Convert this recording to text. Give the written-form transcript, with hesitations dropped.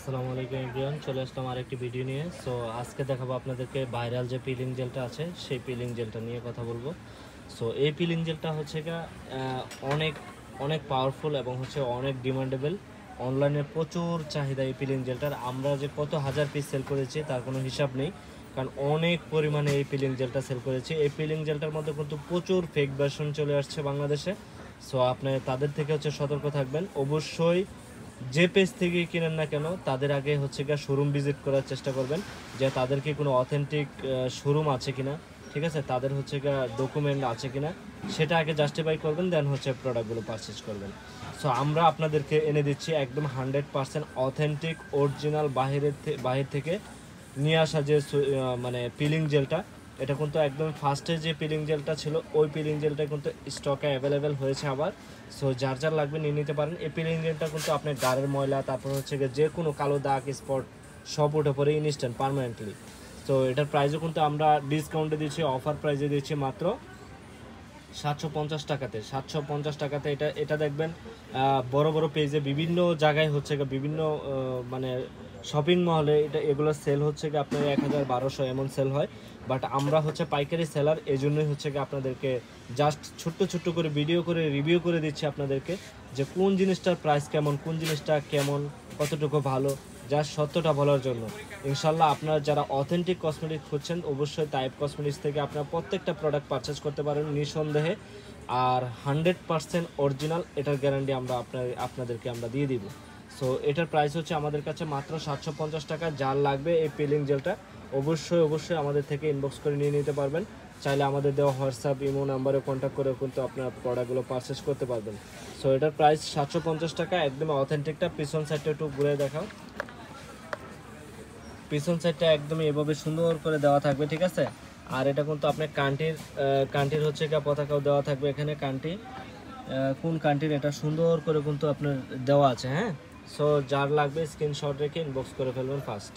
আসসালামু আলাইকুম এভরিওয়ান, চলে আসলাম আরেকটি ভিডিও নিয়ে। সো আজকে দেখাবো আপনাদেরকে ভাইরাল যে পিলিং জেলটা আছে সেই পিলিং জেলটা নিয়ে কথা বলবো। সো এই পিলিং জেলটা হচ্ছে অনেক অনেক পাওয়ারফুল এবং হচ্ছে অনেক ডিমান্ডেবল। অনলাইনে প্রচুর চাহিদা এই পিলিং জেলটার। আমরা যে কত হাজার পিস সেল করেছি তার কোনো হিসাব নেই, কারণ অনেক পরিমাণে এই পিলিং জেলটা সেল করেছি। এই পিলিং জেলটার মধ্যে কিন্তু প্রচুর ফেক ভার্সন চলে আসছে বাংলাদেশে। সো আপনি তাদের থেকে হচ্ছে সতর্ক থাকবেন। অবশ্যই যে পেজ থেকে কিনেন না কেন তাদের আগে হচ্ছে গিয়ে শোরুম ভিজিট করার চেষ্টা করবেন, যে তাদের কি কোনো অথেন্টিক শোরুম আছে কিনা, ঠিক আছে, তাদের হচ্ছে গিয়ে ডকুমেন্ট আছে কিনা সেটা আগে জাস্টিফাই করবেন, দেন হচ্ছে প্রোডাক্টগুলো পারচেজ করবেন। সো আমরা আপনাদেরকে এনে দিচ্ছি একদম 100% অথেন্টিক অরিজিনাল বাহির থেকে নিয়ে আসা যে মানে পিলিং জেলটা। এটা কিন্তু একদম ফার্স্টে যে পিলিং জেলটা ছিল ওই পিলিং জেলটা কিন্তু স্টকে অ্যাভেলেবেল হয়েছে আবার। সো যার যার লাগবে নিয়ে নিতে পারেন। এই পিলিং জেলটা কিন্তু আপনার গাড়ির ময়লা, তারপর হচ্ছে যে কোনো কালো দাগ স্পট সব উঠে পড়ে ইনস্ট্যান্ট পারমানেন্টলি। তো এটার প্রাইসও কিন্তু আমরা ডিসকাউন্টে দিচ্ছি, অফার প্রাইসে দিচ্ছি মাত্র 750 টাকাতে। 750 টাকাতে এটা এটা দেখবেন বড় বড় পেজে বিভিন্ন জায়গায় হচ্ছে বিভিন্ন মানে শপিং মহলে এগুলো সেল হচ্ছে কি আপনার 1000-1200 এমন সেল হয়। বাট আমরা হচ্ছে পাইকারি সেলার, এই জন্যই হচ্ছে কি আপনাদেরকে জাস্ট ছোট্ট ছোট্ট করে ভিডিও করে রিভিউ করে দিচ্ছি আপনাদেরকে, যে কোন জিনিসটার প্রাইস কেমন, কোন জিনিসটা কেমন, কতটুকু ভালো, জাস্ট সত্যটা বলার জন্য। ইনশাল্লাহ আপনারা যারা অথেন্টিক কসমেটিক খুঁজছেন অবশ্যই তাইপ কসমেটিক্স থেকে আপনারা প্রত্যেকটা প্রোডাক্ট পারচেজ করতে পারেন নিঃসন্দেহে। আর 100% অরিজিনাল, এটার গ্যারান্টি আমরা আপনাদেরকে আমরা দিয়ে দিব। সো এটার প্রাইস হচ্ছে আমাদের কাছে মাত্র 750 টাকা। যার লাগবে এই পিলিং জেলটা অবশ্যই আমাদের থেকে ইনবক্স করে নিয়ে নিতে পারবেন। চাইলে আমাদের দেওয়া হোয়াটসঅ্যাপ ইমো নাম্বারে কন্ট্যাক্ট করে কিন্তু আপনার প্রোডাক্টগুলো পারচেজ করতে পারবেন। সো এটার প্রাইস 750 টাকা, একদম অথেন্টিকটা। পিছন সাইডটা একটু ঘুরে দেখাও। পিছন সাইডটা একদমই এভাবে সুন্দর করে দেওয়া থাকবে, ঠিক আছে। আর এটা কিন্তু আপনার কান্ট্রির হচ্ছে পতাকাও দেওয়া থাকবে এখানে। কান্ট্রি কোন কান্ট্রির এটা সুন্দর করে কিন্তু আপনার দেওয়া আছে, হ্যাঁ। সো যার লাগবে স্ক্রিনশট রেখে ইনবক্স করে ফেলবেন ফার্স্ট।